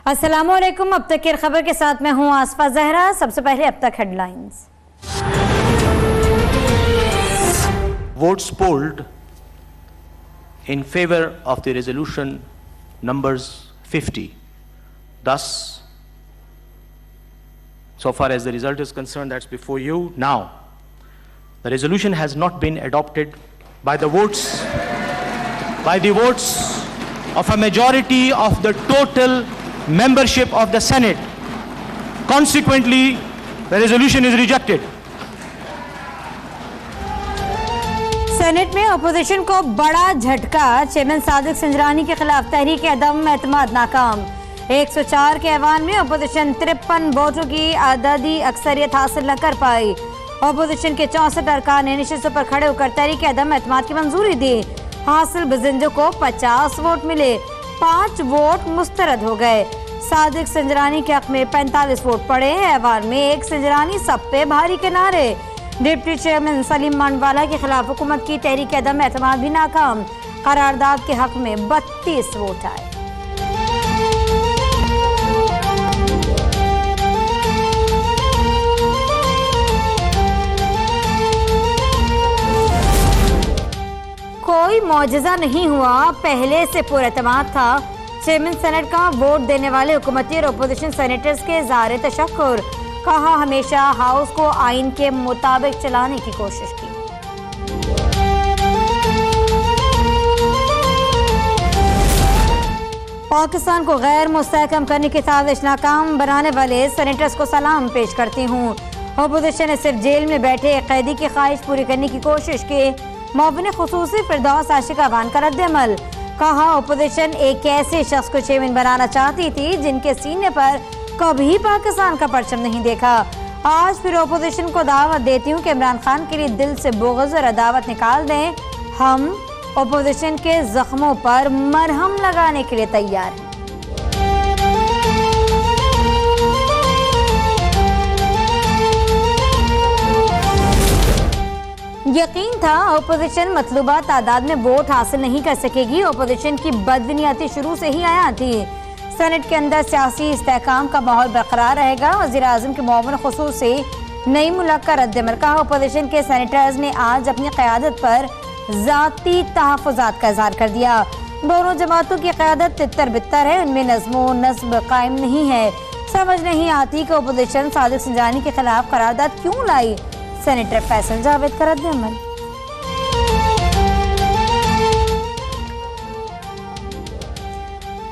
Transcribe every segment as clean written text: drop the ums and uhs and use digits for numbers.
अस्सलामुअलैकुम। अब तक की खबर के साथ मैं हूं आसफा जहरा। सबसे पहले अब तक headlines. Votes polled in favor of the resolution numbers 50. Thus, so far as the result is concerned, that's before you now. The resolution has not been adopted by the votes of a majority of the total membership of the Senate. Consequently, the resolution is rejected. Senate में opposition को बड़ा झटका। Chairman Sadiq Sanjrani के खिलाफ तहरीक अदम एतमाद नाकाम। 104 के ऐवान में अपोजिशन 53 वोटों की आदादी अक्सरियत हासिल न कर पाई। अपोजिशन के 64 अरकान ने नशिस्तों पर खड़े होकर तहरीक अदम एतमाद की मंजूरी दी। हासिल बजिंजों को 50 वोट मिले, 5 वोट मुस्तरद हो गए। सादिक संजरानी के हक में 45 वोट पड़े। ऐवान में एक संजरानी सब पे भारी के नारे। डिप्टी चेयरमैन सलीम मांडवाला के खिलाफ हुकूमत की तहरीक अदम एतमाद भी नाकाम। करारदाद के हक में 32 वोट आए। कोई मौजज़ा नहीं हुआ, पहले से पुरएतमाद था। चेयरमैन सेनेट का वोट देने वाले हुकूमती और अपोजिशन सेनेटर्स के इज़हार तशक्कुर। कहा हमेशा हाउस को आइन के मुताबिक चलाने की कोशिश की। पाकिस्तान को गैर मुस्तहकम करने की साजिश नाकाम बनाने वाले सेनेटर्स को सलाम पेश करती हूँ। अपोजिशन ने सिर्फ जेल में बैठे एक कैदी की ख्वाहिश पूरी करने की कोशिश की। मुअव्विन खुसूसी फिरदौस आशिक अवान का रद्द-ए-अमल। कहा अपोजिशन एक ऐसे शख्स को चेयरमैन बनाना चाहती थी जिनके सीने पर कभी पाकिस्तान का परचम नहीं देखा। आज फिर अपोजिशन को दावत देती हूँ कि इमरान खान के लिए दिल से बुग़्ज़ और अदावत निकाल दें। हम अपोजिशन के जख्मों पर मरहम लगाने के लिए तैयार हैं। यकीन था अपोजिशन मतलूबा तादाद में वोट हासिल नहीं कर सकेगी। अपोजिशन की बदनियती शुरू से ही आया थी। सेनेट के अंदर सियासी इस्तेहकाम का माहौल बरकरार रहेगा। वज़ीर-ए-आज़म के मुअव्विन खुसूसी नई मुल्क का रद्द-ए-अमल। कहा अपोजिशन के सेनेटर्स ने आज अपनी क़यादत पर ज़ाती तहफ़्फ़ुज़ात का इज़हार कर दिया। दोनों जमातों की क़यादत तितर बितर है, उनमें नज़्म व नस्ब कायम नहीं है। समझ नहीं आती कि अपोजिशन सादिक संजरानी के खिलाफ करारदाद क्यों लाई। सेनेटर फैसल जावेद का रद्द-ए-अमल।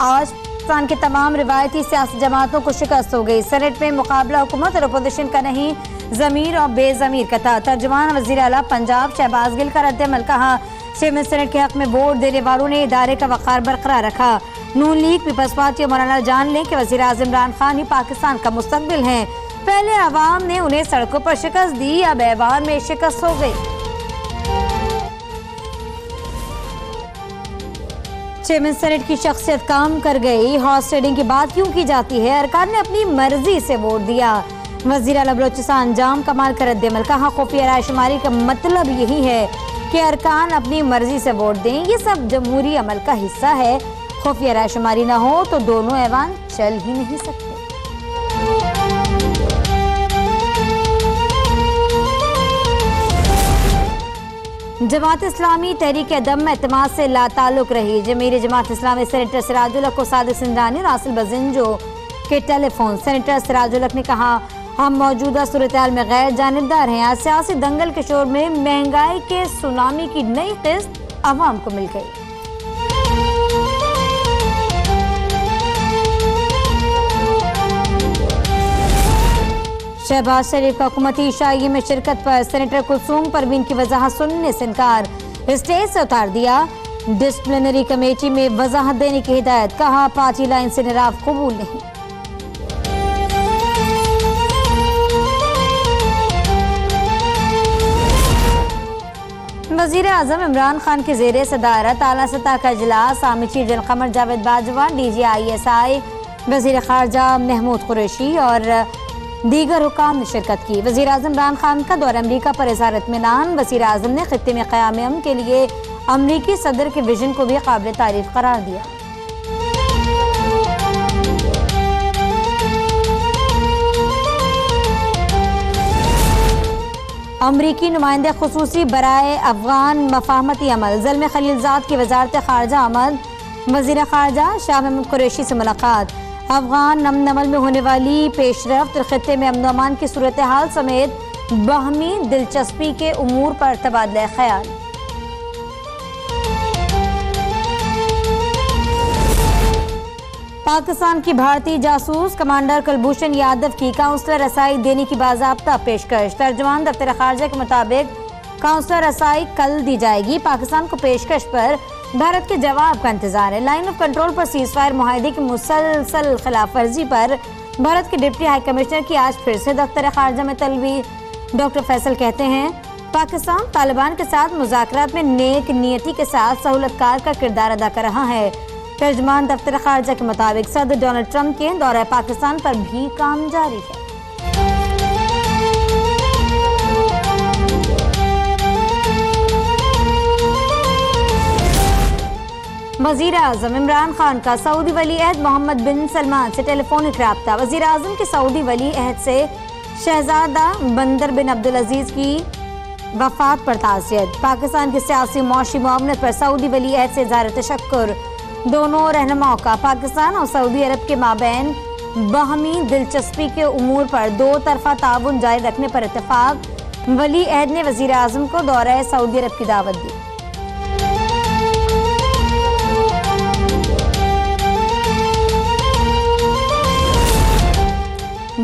आज पाकिस्तान के तमाम रिवायती सियासी जमातों को शिकस्त हो गई। सेनेट में मुकाबला हुकूमत और अपोजिशन का नहीं, ज़मीर और बेज़मीर का था। तर्जुमान वज़ीर आला पंजाब शहबाज गिल का रद्द-ए-अमल। कहा चेयरमैन सेनेट के हक में वोट देने वालों ने इदारे का वक़ार बरकरार रखा। नून लीग पीपल्स पार्टी और मौलाना जान लें कि वज़ीर-ए-आज़म इमरान खान ही पाकिस्तान का मुस्तक़बिल हैं। पहले अवाम ने उन्हें सड़कों पर शिकस्त दी, अब ऐवान में शिकस्त हो गई। चेयरमैन सेनेट की शख्सियत काम कर गई। हॉर्स ट्रेडिंग की बात क्यों की जाती है? अरकान ने अपनी मर्जी से वोट दिया। वज़ीर आला बलोचिस्तान जाम कमाल का रद्द-ए-अमल। कहा खुफिया रायशुमारी का मतलब यही है कि अरकान अपनी मर्जी से वोट दें। ये सब जमहूरी अमल का हिस्सा है। खुफिया रायशुमारी ना हो तो दोनों ऐवान चल ही नहीं सकते। जमात इस्लामी तहरीक अदम एतमाद से लाताल्लुक रही। जमीरी जमात इस्लामी सेनेटर सिराजुल हक को सादिक संजरानी और हासिल बजिंजो के टेलीफोन। सेनेटर सिराजुल हक ने कहा हम मौजूदा सूरत-ए-हाल में गैर जानिबदार हैं। आज सियासी दंगल के शोर में महंगाई के सुनामी की नई किस्त अवाम को मिल गई। शहबाज शरीफ का हुकूमती शाही में शिरकत पर सेनेटर कुलसूम परवीन की वजाहत सुनने से इनकार, स्टेज से उतार दिया। डिसिप्लिनरी कमेटी में वजाहत देने की हिदायत। कहा पार्टी लाइन से निराव कबूल नहीं। वज़ीर-ए-आज़म इमरान खान की ज़ेरे सदारत आला सतह का इजलास। आर्मी चीफ जनरल क़मर जावेद बाजवा, DGI वज़ीर ख़ारजा महमूद कुरैशी और दीगर हुकाम ने शिरकत की। वज़ीर-ए-आज़म इमरान खान का दौरा अमरीका पर इज़हार इत्मीनान। वज़ीर-ए-आज़म ने खित्ते में क़याम के लिए अमरीकी सदर के विजन को भी काबिल तारीफ करार दिया। अमरीकी नुमाइंदे खुसूसी बराए अफगान मफाहमती अमल ज़ल्म खलीलजाद की वजारत खारजा आमद। वज़ीर खारजा शाह महमूद कुरैशी से मुलाकात। अफगान अमन अमल में होने वाली पेशरफ्त, खित्ते में अमन अमान की सूरत हाल समेत बाहमी दिलचस्पी के उमूर पर तबादला ख्याल। पाकिस्तान की भारतीय जासूस कमांडर कुलभूषण यादव की काउंसलर रसाई देने की बाज़ाब्ता पेशकश। तर्जुमान दफ्तर खारजा के मुताबिक काउंसलर रसाई कल दी जाएगी। पाकिस्तान को पेशकश पर भारत के जवाब का इंतजार है। लाइन ऑफ कंट्रोल पर सीज़फायर मुआहदे की मुसलसल खिलाफ वर्जी पर भारत के डिप्टी हाई कमिश्नर की आज फिर से दफ्तर खारजा में तलबी। डॉक्टर फैसल कहते हैं पाकिस्तान तालिबान के साथ मुज़ाकरात में नेक नियति के साथ सहूलतकार का किरदार अदा कर रहा है। तर्जुमान दफ्तर खारजा के मुताबिक सदर डोनाल्ड ट्रंप के दौरे पाकिस्तान पर भी काम जारी है। वज़ीर आज़म इमरान खान का सऊदी वली अहद मोहम्मद बिन सलमान से टेलीफोनिक राब्ता। वज़ीर आज़म के सऊदी वली अहद से शहजादा बंदर बिन अब्दुल अजीज की वफात पर ताज़ियत। पाकिस्तान की सियासी मौशी मुआवनत पर सऊदी वली अहद से इज़हार तशक्कुर। दोनों रहनुमाओं का पाकिस्तान और सऊदी अरब के माबैन बाहमी दिलचस्पी के उमूर पर दो तरफा ताउन जारी रखने पर इत्तेफाक। वली अहद ने वज़ीर आज़म को दौरा सऊदी अरब की दावत दी।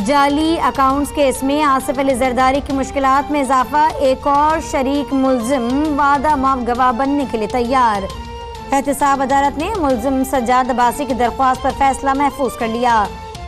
जाली अकाउंट्स केस में आसिफ अली जरदारी की मुश्किलात में इजाफा। एक और शरीक मुल्जिम वादा माफ गवाह बनने के लिए तैयार। एहतसाब अदालत ने मुल्जिम सज्जाद अब्बासी की दरख्वास्त पर फैसला महफूज कर लिया।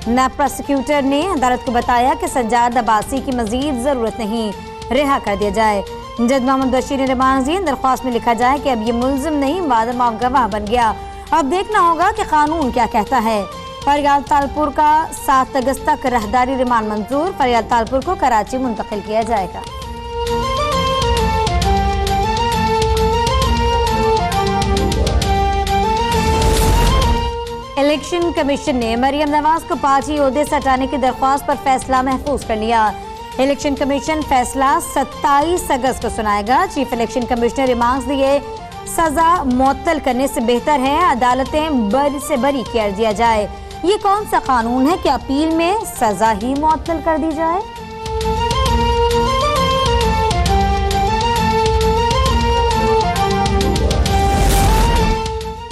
नायब प्रोसिक्यूटर ने अदालत को बताया कि सज्जाद अब्बासी की मजीद जरूरत नहीं, रिहा कर दिया जाए। जज मोहम्मद बशीर ने रिमांड दिए। दरख्वास्त में लिखा जाए कि अब ये मुल्जिम नहीं वादा माफ गवाह बन गया। अब देखना होगा कि कानून क्या कहता है। फरियाद तालपुर का 7 अगस्त तक राहदारी रिमांड मंजूर। फरियाद तालपुर को कराची मुंतकिल किया जाएगा। इलेक्शन कमीशन ने मरियम नवाज को पार्टी ओहदे से हटाने की दरख्वास्त पर फैसला महफूज कर लिया। इलेक्शन कमीशन फैसला 27 अगस्त को सुनाएगा। चीफ इलेक्शन कमिश्नर रिमार्क्स दिए सजा मुअत्तल करने से बेहतर है अदालतें बरी से बरी कर दिया जाए। ये कौन सा कानून है कि अपील में सजा ही मुअत्तल कर दी जाए।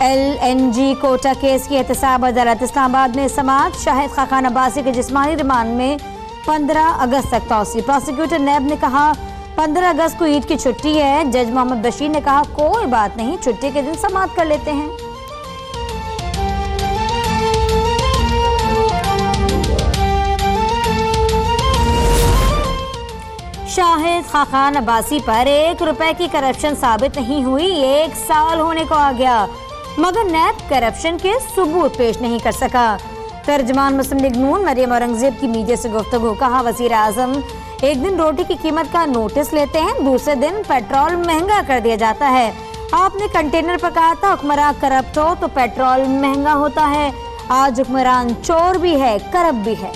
LNG कोटा केस की एहतसाब अदालत इस्लामाबाद में समाअत। शाहिद खाकान अब्बासी के जिस्मानी रिमांड में 15 अगस्त तक तौसी। प्रोसिक्यूटर नैब ने कहा 15 अगस्त को ईद की छुट्टी है। जज मोहम्मद बशीर ने कहा कोई बात नहीं, छुट्टी के दिन समाअत कर लेते हैं। शाहिद खाकान अब्बासी पर 1 रुपए की करप्शन साबित नहीं हुई। 1 साल होने को आ गया मगर नैब करप्शन के सबूत पेश नहीं कर सका। तर्जमान मुस्लिम लीग नून मरियम औरंगजेब की मीडिया से गुफ्तगू। कहा वज़ीर आज़म एक दिन रोटी की कीमत का नोटिस लेते हैं, दूसरे दिन पेट्रोल महंगा कर दिया जाता है। आपने कंटेनर पर कहा था हुक्मरान करप्ट हो तो पेट्रोल महंगा होता है। आज हुक्मरान चोर भी है, करप्ट भी है।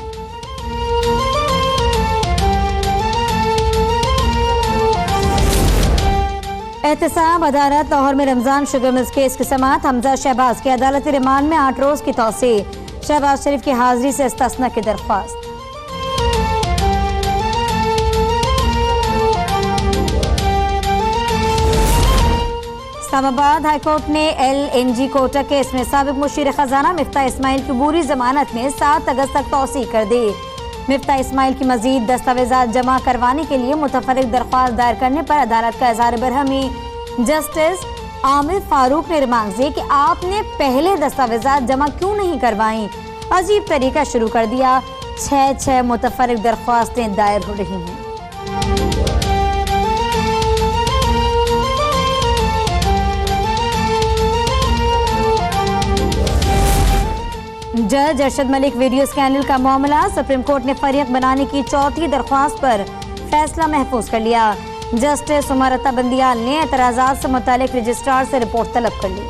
एहतसाब अदालत लाहौर में रमजान शुगर मिल्स केस की समाअत। हमजा शहबाज की अदालती रिमांड में 8 रोज की तौसी। शहबाज शरीफ की हाजिरी से इस्तिस्ना की दरख्वास्त। इस्लामाबाद हाईकोर्ट ने LNG कोटा केस में साबिक मुशीर खजाना मिफ्ता इस्माइल की बुरी जमानत में 7 अगस्त तक तौसी कर दी। मिफ्ता इस्माइल की मजीद दस्तावेजात जमा करवाने के लिए मुतफर्रिक दरख्वास्त दायर करने पर अदालत का इज़हार बरहमी। जस्टिस आमिर फारूक ने रिमांड दी कि आपने पहले दस्तावेजात जमा क्यों नहीं करवाई। अजीब तरीका शुरू कर दिया। 6 मुतफर्रिक दरख्वास्तें दायर हो रही हैं। जज अरशद मलिक वीडियो स्कैंडल का मामला। सुप्रीम कोर्ट ने फरीक बनाने की 4थी दरख्वास्त पर फैसला महफूज कर लिया। जस्टिस उमर अता बंदियाल ने एतराज़ात से मुतालिक रजिस्ट्रार से रिपोर्ट तलब कर ली।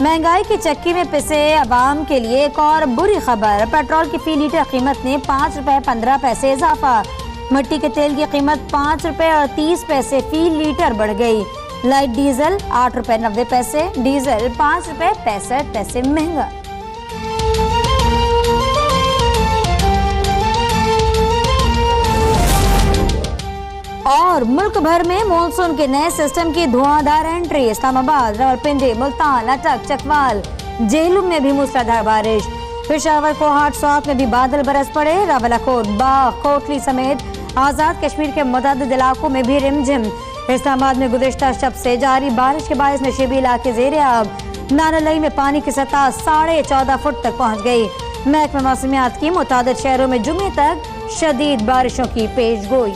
महंगाई की चक्की में पिसे अवाम के लिए एक और बुरी खबर। पेट्रोल की फी लीटर कीमत में 5 रुपए 15 पैसे इजाफा। मिट्टी के तेल की कीमत 5 रुपए और 30 पैसे फी लीटर बढ़ गई। लाइट डीजल 8 रुपए 90 पैसे, डीजल 5 रुपए 65 पैसे महंगा। और मुल्क भर में मॉनसून के नए सिस्टम की धुआंधार एंट्री। इस्लामाबाद, रावलपिंडी, मुल्तान, अटक, चकवाल, जेहलम में भी मूसलाधार बारिश। पेशावर, कोहाट, स्वात में भी बादल बरस पड़े। रावलाकोट, बाग, कोटली समेत आजाद कश्मीर के मुतअद्दिद इलाकों में भी रिमझिम। इस्लामाबाद में गुज़िश्ता शब से जारी बारिश के बायस नशीबी इलाके ज़ेरे आब। नारालई में पानी की सतह 14.5 फुट तक पहुँच गई। महकमा मौसमियात की मुतादिद शहरों में जुमे तक शदीद बारिशों की पेशगोई।